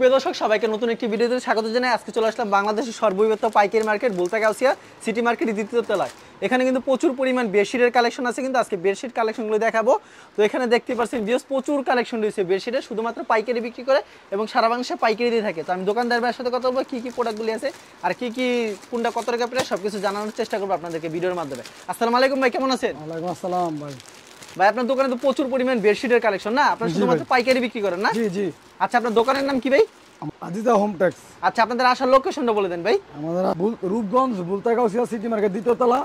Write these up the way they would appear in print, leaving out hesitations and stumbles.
প্রিয় দর্শক সবাইকে নতুন একটি ভিডিওতে স্বাগত জানাই। আজকে চলে আসলাম বাংলাদেশের সর্ববৃহৎ পাইকারি মার্কেট বলতে গাউসিয়া সিটি মার্কেটের দ্বিতীয় তলায়। এখানে কিন্তু প্রচুর পরিমাণ বেডশিটের কালেকশন আছে, কিন্তু আজকে বেডশিট কালেকশনগুলো দেখাবো। তো এখানে দেখতে পাচ্ছেন ভিউয়ার্স প্রচুর কালেকশন রয়েছে বেডশিটের, শুধুমাত্র পাইকারি বিক্রি করে এবং সারা বাংলাদেশে পাইকারি দিয়ে থাকে। তো আমি দোকানদার ভাইয়ের সাথে কথা বলবো কি প্রোডাক্টগুলি আছে আর কি কোনটা কত টাকা প্রাইস সবকিছু জানানোর চেষ্টা করবো আপনাদেরকে ভিডিওর মাধ্যমে। আসসালামু আলাইকুম ভাই, কেমন আছেন? ওয়ালাইকুম আসসালাম ভাই। ভাই আপনার দোকানে তো প্রচুর পরিমাণ বেডশিটের কালেকশন না, আপনারা শুধুমাত্র পাইকারি বিক্রি করেন না? জি জি। আচ্ছা আপনার দোকানের নাম কি ভাই? Aziza home tex. আচ্ছা আপনাদের আসার লোকেশনটা বলে দেন ভাই। আমাদের রূপগঞ্জ বুলতাগাউসিয়া সিটি মার্কেট দ্বিতীয় তলা,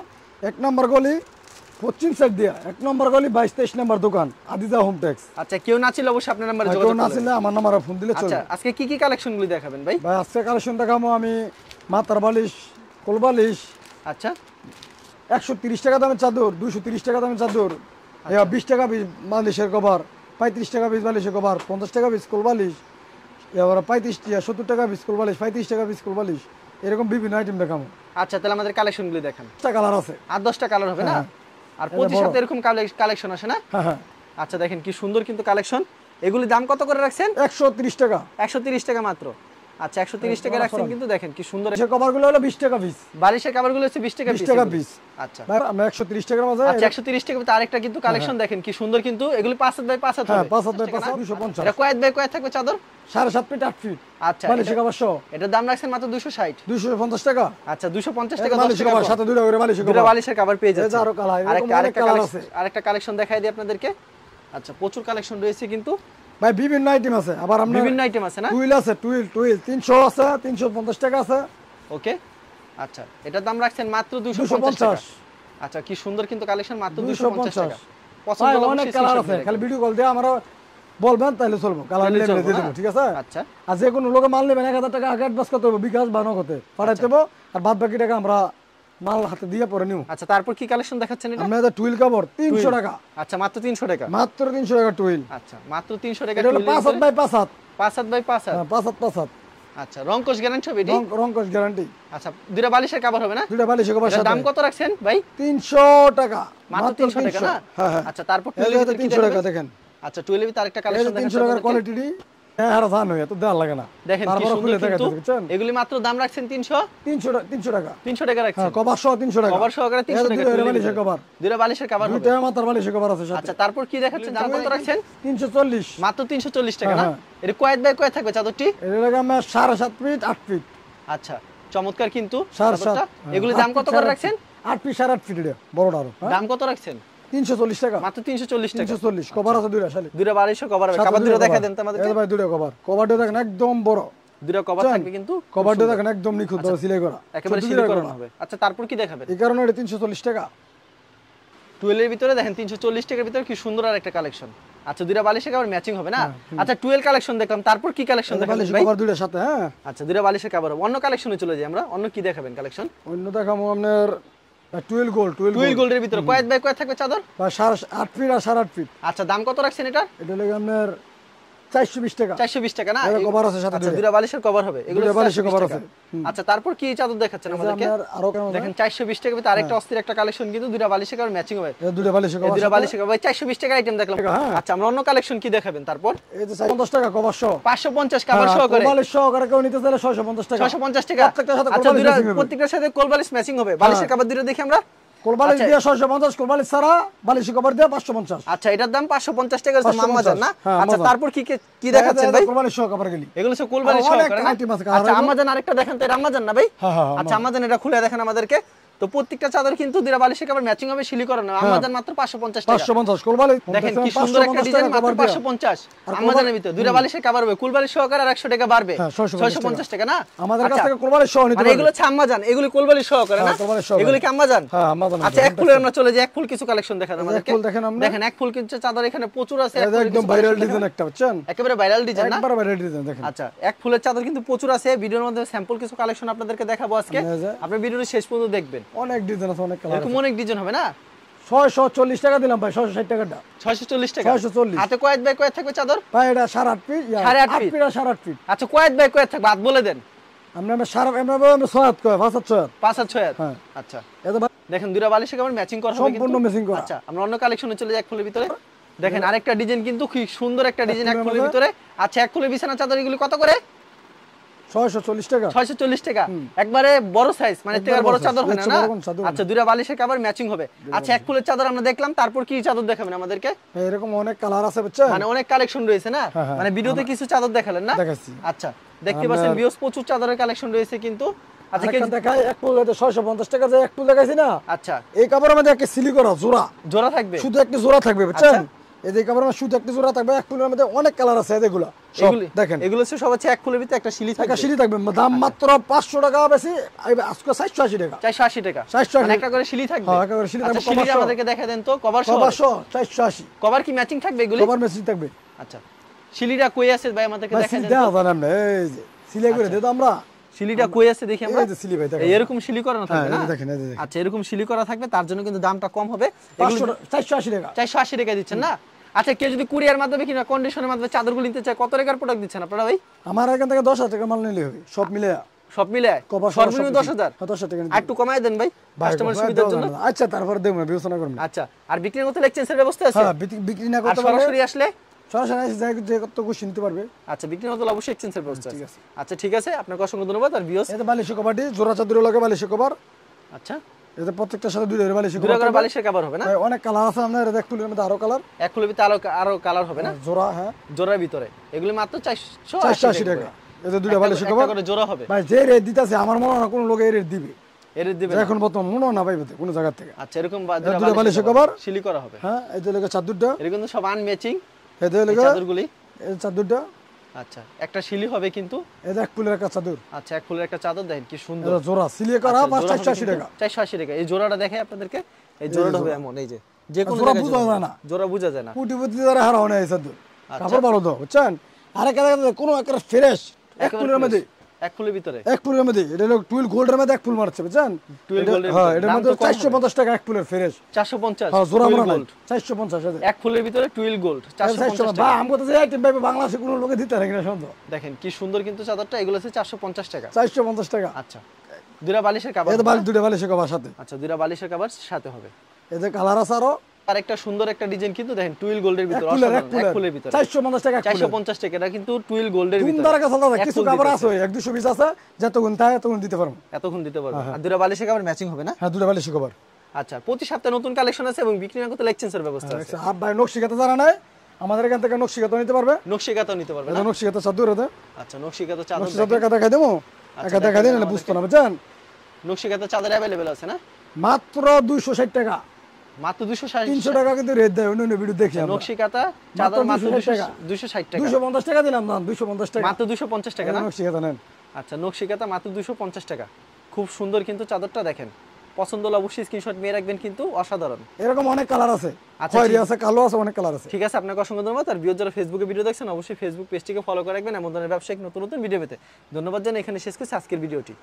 1 নম্বর গলি, পশ্চিম সাইড দিয়া 1 নম্বর গলি 22-23 নম্বর দোকান আজিজা হোম টেক্স। আচ্ছা কেউ না ছিল অবশ্যই আপনার নাম্বারে যোগাযোগ করবেন। কেউ না ছিল আমার নাম্বারে ফোন দিলে চলবে। আচ্ছা আজকে কি কালেকশনগুলো দেখাবেন ভাই? ভাই আজকে কালেকশন দেখাবো আমি মাথার বালিশ, কোলবালিশ। আচ্ছা 130 টাকা দামের চাদর, 230 টাকা দামের চাদর, 20 টাকা পিস বালিশের কভার, 35 টাকা পিস বালিশের কভার, 50 টাকা পিস কোলবালিশ, এবার 70 টাকা পিস কোলবালিশ, 35 টাকা পিস কোলবালিশ, এরকম বিভিন্ন আইটেম দেখাবো। আচ্ছা তাহলে আমাদের কালেকশনগুলো দেখান। 10টা কালার আছে, 8-10টা কালার হবে না? আর প্রতি সপ্তাহে এরকম কালেকশন আসে না? হ্যাঁ। আচ্ছা দেখেন কি সুন্দর কিন্তু কালেকশন। এগুলির দাম কত করে রাখছেন? 130 টাকা। 130 টাকা মাত্র। আচ্ছা 130 টাকা রাখছেন, কিন্তু দেখেন কি সুন্দর। এই কভারগুলো হলো 20 টাকা পিস, বালিশের কভারগুলো হচ্ছে 20 টাকা 20 টাকা পিস। আচ্ছা ভাই আমরা 130 টাকার মধ্যে। আচ্ছা 130 টাকা তো আরেকটা কিন্তু কালেকশন দেখেন কি সুন্দর, কিন্তু এগুলি 5 হাত বাই 5 হাত হবে। হ্যাঁ 5 হাত বাই 5 হাত 250। এটা কয় বাই কয় থাকবে চাদর? 7.5 ফিট 8 ফিট। আচ্ছা বালিশের কভার সহ এটার দাম রাখছেন মাত্র 260। 250 টাকা। আচ্ছা 250 টাকা, 10 বালিশের টাকা কভার সাথে দুটো করে বালিশের দুটো কভার। বালিশের কভার পেয়ে যাচ্ছে। আরো কালার, আরেকটা কালেকশন দেখাই দিই আপনাদেরকে। আচ্ছা প্রচুর কালেকশন রয়েছে কিন্তু ভাই বিভিন্ন আইটেম আছে, আবার আমরা বিভিন্ন আইটেম আছে না? টুইল আছে, টুইল 300 আছে, 350 টাকা আছে। ওকে আচ্ছা এটার দাম রাখছেন মাত্র 250 টাকা। আচ্ছা কি সুন্দর কিন্তু কালেকশন, মাত্র 250 টাকা। পছন্দ হলে অনেক কালার আছে, খালি ভিডিও কল দিয়ে আমরা বলবেন তাহলে চলবো, কালার নিলে দিয়ে দেব, ঠিক আছে? আচ্ছা আর যে কোনো লোকে মাল নেবেন 1000 টাকা আগে অ্যাডভান্স করতে হবে, বিকাশ বা নগদে পাঠাইতে হবে, আর বাদ বাকি টাকা আমরা মাল হাতে দিয়ে পরে নিব। আচ্ছা তারপর কি কালেকশন দেখাচ্ছেন এটা? আমাদের টুইল কভার 300 টাকা। আচ্ছা মাত্র 300 টাকা। মাত্র 300 টাকা টুইল। আচ্ছা মাত্র 300 টাকা। এটা হলো 5 হাত বাই 5 হাত। 5 হাত বাই 5 হাত। হ্যাঁ 5 হাত 5 হাত। আচ্ছা রংকশ গ্যারান্টি হবে এটি? রংকশ গ্যারান্টি। আচ্ছা দুটো বালিশের কভার হবে না? দুটো বালিশের কভার সাথে। দাম কত রাখছেন ভাই? 300 টাকা। মাত্র 300 টাকা না? হ্যাঁ। আচ্ছা তারপর 300 টাকা দেখেন। আচ্ছা 12 তার একটা কালেকশন দেখেন। 300 টাকার কোয়ালিটি। হ্যাঁ আর জানো এত দাম লাগে না। দেখেন কি সুন্দর কিন্তু এগুলি মাত্র দাম রাখছেন 300 টাকা। 300 টাকা রাখছেন। হ্যাঁ কভার সহ 300 টাকা। কভার সহকারে 300 টাকা। দুটো বালিশের কভার। দুটো বালিশের কভার হবে। দুটো মাথার বালিশের কভার আছে সাথে। আচ্ছা তারপর কি দেখাচ্ছেন, দাম কত রাখছেন? 340। মাত্র 340 টাকা না? এর কয়েক বাই কয় থাকবে চাদরটি? এর লাগে আমরা 7.5 ফিট 8 ফিট। আচ্ছা চমৎকার কিন্তু 7.5। এগুলি দাম কত করে রাখছেন? 8 ফিট 8.5 ফিট এটা বড়টা আরো। দাম কত রাখছেন? 340 টাকা। মাত্র 340 টাকা। 340 কভার আছে দুটো শালি। দুটো বালিশের কভার হবে। কভার দুটো দেখাই দেন তো আমাদেরকে। এই ভাই দুটো কভার। কভারটা দেখেন একদম বড়। দুটো কভার থাকবে কিন্তু কভারটা দেখেন একদম নিখুঁত ভাবে সিলাই করা। একেবারে সিলাই করা হবে। আচ্ছা তারপর কি দেখাবেন? এই কারণে এটা 340 টাকা। 12 এর ভিতরে দেখেন 340 টাকার ভিতরে কি সুন্দর আর একটা কালেকশন। আচ্ছা দুটো বালিশের কভার ম্যাচিং হবে না? আচ্ছা 12 কালেকশন দেখলাম, তারপর কি কালেকশন দেখাবেন বালিশের ভাই? কভার দুটোর সাথে। হ্যাঁ আচ্ছা দুটো বালিশের কভার। অন্য কালেকশনে চলে যাই আমরা। অন্য কি দেখাবেন কালেকশন? অন্য দেখাবো আপনার টুয়েল গোল্ডের ভিতরে কয়েক বাই কয় থাকবে চাদর? বা 8 ফিট আর 8.5 ফিট। আচ্ছা দাম কত রাখছেন এটা? এটা লাগে আপনার 420 টাকা। 420 টাকা না? এর কভার আছে সাথে। আচ্ছা দুটো বালিশের কভার হবে। এগুলো বালিশের কভার আছে। আচ্ছা তারপর কি চাদর দেখাচ্ছেন আমাদেরকে? আরো কেমন দেখেন 420 টাকা ভিতরে আরেকটা অস্থির একটা কালেকশন, কিন্তু দুটো বালিশের কভার ম্যাচিং হবে। এই দুটো বালিশের কভার। দুটো বালিশের কভার 420 টাকা আইটেম দেখলাম। আচ্ছা আমরা অন্য কালেকশন কি দেখাবেন তারপর? এই যে 50 টাকা কভার সহ। 550 কভার সহ করে। কোলবালিশ সহকারে কেউ নিতে চাইলে 650 টাকা। 650 টাকা। প্রত্যেকটার সাথে আচ্ছা কোলবালিশ ম্যাচিং হবে। প্রত্যেকটার সাথে কোলবালিশ ম্যাচিং হবে। বালিশের কভার দুটো দেখি আমরা। কোলবালিশ দিয়ে 650, কোলবালিশ ছাড়া বালিশের কভার দিয়ে 550। আচ্ছা এটার দাম 550 টাকা হচ্ছে মাম্মাজান না? আচ্ছা তারপর কি দেখাচ্ছেন ভাই? কোলবালিশ সহ কভার গলি। এগুলো সব কোলবালিশ সহ করে না? আচ্ছা আম্মাজান আরেকটা দেখেন তো, এটা আম্মাজান না ভাই? আচ্ছা আম্মাজান এটা খুলে দেখেন আমাদেরকে। তো প্রত্যেকটা চাদর কিন্তু দুটো বালিশের কভার ম্যাচিং হবে, সিলি করা না। আম্মাজান মাত্র 550 টাকা। 550 কোলবালিশ দেখেন কি সুন্দর একটা ডিজাইন, মাত্র 550। আম্মাজানের ভিতর দুটো বালিশের কভার হবে, কোলবালিশ সহকারে আর 100 টাকা বাড়বে। 650 টাকা না? আমাদের কাছ থেকে কোলবালিশ সহ নিতে মানে এগুলো হচ্ছে আম্মাজান, এগুলো কোলবালিশ সহ করে না? এগুলো কি আম্মাজান? হ্যাঁ আম্মাজান। আচ্ছা এক ফুলে আমরা চলে যাই। এক ফুল কিছু কালেকশন দেখান আমাদেরকে। দেখেন এক ফুল কিন্তু চাদর এখানে প্রচুর আছে। একদম ভাইরাল ডিজাইন একটা, বুঝছেন? একেবারে ভাইরাল ডিজাইন না? একবার ভাইরাল ডিজাইন দেখেন। আচ্ছা এক ফুলের চাদর কিন্তু প্রচুর আছে। ভিডিওর মধ্যে স্যাম্পল কিছু কালেকশন আপনাদেরকে দেখাবো আজকে। আপনি ভিডিওর শেষ পর্যন্ত দেখবেন। অনেক ডিজাইন আছে, অনেক কালার আছে। এরকম অনেক ডিজাইন হবে না? 640 টাকা দিলাম ভাই, 660 টাকাটা। 640 টাকা। 640। হাতে কয়েক বাই কয়েক থাকবে চাদর? ভাই এটা 8.5 ফিট, 8 ফিট আর 8.5 ফিট। আচ্ছা কয়েক বাই কয়েক থাকবে, হাত বলে দেন। আমরা 6 হাত কয়, 5 হাত 6 হাত। 5 আর 6 হাত। হ্যাঁ আচ্ছা এটা দেখেন দুটো বালিশের কভার ম্যাচিং করা হবে কিন্তু সম্পূর্ণ ম্যাচিং করা। আচ্ছা আমরা অন্য কালেকশনে চলে যাই। এক ফুলের ভিতরে দেখেন আরেকটা ডিজাইন কিন্তু কি সুন্দর একটা ডিজাইন এক ফুলের ভিতরে। আচ্ছা এক ফুলের বিছানা চাদর এগুলো কত করে? 640 টাকা। 640 টাকা একবারে বড় সাইজ, মানে থেকে বড় চাদর হয় না না? বড় কোন চাদর আচ্ছা, দুইটা বালিশের কভার ম্যাচিং হবে। আচ্ছা, এক ফুলের চাদর আমরা দেখলাম, তারপর কি চাদর দেখাবেন আমাদেরকে? এরকম অনেক কালার আছে বুঝছেন, মানে অনেক কালেকশন রয়েছে না? হ্যাঁ, হ্যাঁ। মানে ভিডিওতে কিছু চাদর দেখালেন না? দেখাচ্ছি। আচ্ছা, দেখতে পাচ্ছেন ভিউয়ার্স, প্রচুর চাদরের কালেকশন রয়েছে কিন্তু। আচ্ছা, আরেকটা দেখাই, এক ফুল 650 টাকা যে এক ফুল দেখাইছি না, আচ্ছা, এই কাপড়ের মধ্যে একটা সিলি করা জোড়া জোড়া থাকবে, শুধু একটা জোড়া থাকবে বুঝছেন। আচ্ছা। এই যে কাপড়ের মধ্যে শুধু একটা জোড়া থাকবে, এক ফুলের মধ্যে অনেক কালার আছে এগুলো সব এগুলি দেখেন। এগুলো হচ্ছে সব হচ্ছে এক ফুলের ভিতরে একটা শিলি থাকবে, একটা সিলি থাকবে, দাম মাত্র 500 টাকা বেশি, আজকে 480 টাকা। 480 টাকা, 480 মানে একটা করে শিলি থাকবে। হ্যাঁ, একটা করে শিলি থাকবে, আচ্ছা, শিলিটা কভার সহ। আমাদেরকে দেখা দেন তো, কভার সহ। কভার সহ 480। কভার কি ম্যাচিং থাকবে এগুলি? কভার মেসি থাকবে। আচ্ছা, শিলিটা কই আছে ভাই আমাদেরকে ভাই দেখা সিলি দেন দেওয়া তো। যায় না আমরা, এই যে সিলাই করে দিই তো আমরা। শিলিটা কই আছে দেখি আমরা। এই যে সিলি ভাই দেখেন। এই এরকম শিলি করানো থাকবে হ্যাঁ, না? এই যে দেখেন, এই যে দেখেন। আচ্ছা, এরকম শিলি করা থাকবে, তার জন্য কিন্তু দামটা কম হবে। 480 টাকা। 480 টাকা দিচ্ছেন না? আচ্ছা, কেউ যদি কুরিয়ার মাধ্যমে কিনা কন্ডিশনের মাধ্যমে চাদরগুলো নিতে চায়, কত টাকার প্রোডাক্ট দিচ্ছেন আপনারা ভাই? আমার এখান থেকে 10,000 টাকা মাল নিলে হবে সব মিলে, সব মিলে কভার সহ সর্বনিম্ন সব 10,000। হ্যাঁ, 10,000 টাকা নিতে আর একটু কমায় দেন ভাই, ভাই, কাস্টমার কমায় সুবিধার দেওয়া জন্য। যাবে না। আচ্ছা, তারপরে দেবো, বিবেচনা করবেন। আচ্ছা, আর বিক্রির মতো এক্সচেঞ্জের ব্যবস্থা আছে? হ্যাঁ, বিক্রি না আর করতে পারলে সরাসরি আসলে? সরাসরি এসে যে কত খুশি নিতে পারবে। আচ্ছা, বিক্রির মতো অবশ্যই এক্সচেঞ্জের ব্যবস্থা ঠিক আছে। আছে। আচ্ছা, ঠিক আছে, আপনাকে অসংখ্য ধন্যবাদ। আর ভিউয়ার্স, এতে বালিশ কভারটি জোড়া চাদর লাগে, বালিশ কভার, আচ্ছা, এতে প্রত্যেকটার সাথে দুই বালিশ দুটো কভার করে থাকবে। বালিশের কভার হবে না? ভাই, অনেক কালার আছে আপনার, দেখ ফুলের মধ্যে আরো কালার, এক ফুলের ভিতরে আরো কালার হবে না? জোড়া। হ্যাঁ, জোড়ার ভিতরে এগুলি মাত্র 480 480 টাকা। এতে দুইটা বালিশ একটা কভার। করে জোড়া হবে। ভাই, যে রেট দিতেছে আমার মনে হয় না কোনো লোক এই রেট দিবে, এর দিবে যে না? এখন বর্তমান মনে হয় না পাইবে কোনো জায়গা থেকে। আচ্ছা, এরকম দুটো বালিশের কভার শিলি করা হবে। হ্যাঁ, এই যে লাগে চাদরটা, এর কিন্তু সব আনম্যাচিং এই যে এই লাগে চাদরগুলি। এই চাদরটা, আচ্ছা, একটা শিলি হবে কিন্তু। এই যে এক ফুলের একটা চাদর, আচ্ছা, এক ফুলের একটা চাদর দেখেন কি সুন্দর। এটা জোড়া সিলিয়ে করা, আচ্ছা, পাঁচ জোড়া হবে 480 কিন্তু টাকা। 480 টাকা। এই জোড়াটা দেখে আপনাদেরকে, এই জোড়াটা হবে এমন, এই যে কোনো জোড়া জায়গায় বোঝা যায় না। জোড়া বোঝা যায় না। কুটিপতি দ্বারা হারা হয় না এই চাদর, আচ্ছা। কাপড় ভালো তো বুঝছেন। আর কোনো একটা ফ্রেশ এক একেবারে ফুলের মধ্যে, এক ফুলের ভিতরে এক ফুলের মধ্যে, এটা হলো টুইল গোল্ডের মধ্যে এক ফুল মারছে বুঝছেন। টুইল এটা- গোল্ডের হ্যাঁ, ভিতরে। এটার দাম মধ্যে তো কম হবে। 450 টাকা এক ফুলের ফ্রেশ। 450। হ্যাঁ, জোড়া টুইল মনে হয় গোল্ড। 450 আছে। এক ফুলের ভিতরে টুইল গোল্ড 450 450 টাকা। বা আমি বলতে চাই আইটেম পাইবে বাংলাদেশে কোনো লোকে দিতে পারে কিনা শুনতো। দেখেন কি সুন্দর কিন্তু চাদরটা, এগুলো হচ্ছে 450 টাকা। 450 টাকা। আচ্ছা, দুইটা বালিশের কভার। এই তো বালিশ, দুটো বালিশের কভার সাথে। আচ্ছা, দুইটা বালিশের কভার সাথে হবে। এই যে কালার আছে আরো, আর একটা সুন্দর একটা ডিজাইন কিন্তু দেখেন টুইল গোল্ডের এক ভিতরে, ফুলের, এক অসাধারণ। এক ফুলের ফুলের ভিতরে 450 টাকা এক ফুলের। 450 টাকা, এটা কিন্তু টুইল গোল্ডের কোন ভিতরে। দ্বারা কাছে দাদা এক কিছু ফুল কাপড় দিতেছে। আছে, 1-200 পিস আছে, যতক্ষণ থাকে ততক্ষণ দিতে পারবো। এতক্ষণ দিতে পারবে। আর দুইটা বালিশের কভার ম্যাচিং হবে না? হ্যাঁ, দুটো বালিশের কভার। আচ্ছা, প্রতি সপ্তাহে নতুন কালেকশন আছে এবং বিক্রি না করতে এক্সচেঞ্জের ব্যবস্থা আছে। আর ভাই নকশিকাতা যারা নাই আমাদের এখান থেকে নকশিকাতা নিতে পারবে। নকশিকাতাও নিতে পারবে না? এটা নকশিকাতা চাদর, এটা আচ্ছা, নকশিকাতা চাদর নকশিকাতা দেখেন। একা দেখাই দেবো, আচ্ছা, একা দেখাই দিন, দেখান বুঝতো না বুঝছেন। নকশিকাতা চাদর अवेलेबल আছে না? মাত্র 260 টাকা। মাত্র 260। 300 টাকা কিন্তু রেট দেয় অন্য ভিডিও দেখি আমরা। নকশিকাতা চাদর মাত্র 260 টাকা। 260 টাকা। 250 টাকা দিলাম না, 250 টাকা মাত্র 250 টাকা না? নকশিকাতা নেন। আচ্ছা, নকশিকাতা মাত্র 250 টাকা। খুব সুন্দর কিন্তু চাদরটা দেখেন। পছন্দ হলে অবশ্যই স্ক্রিনশট নিয়ে রাখবেন, কিন্তু অসাধারণ। এরকম অনেক কালার আছে, আচ্ছা, খয়েরি ঠিক- আছে, কালো আছে, অনেক কালার আছে। ঠিক আছে, আপনাকে অসংখ্য ধন্যবাদ। আর ভিউয়ার যারা ফেসবুকে ভিডিও দেখছেন অবশ্যই ফেসবুক পেজটিকে ফলো করে রাখবেন এমন ধরনের ব্যবসায়িক নতুন নতুন ভিডিও পেতে। ধন্যবাদ জানাই, এখানে শেষ করছি আজকের ভিডিওটি।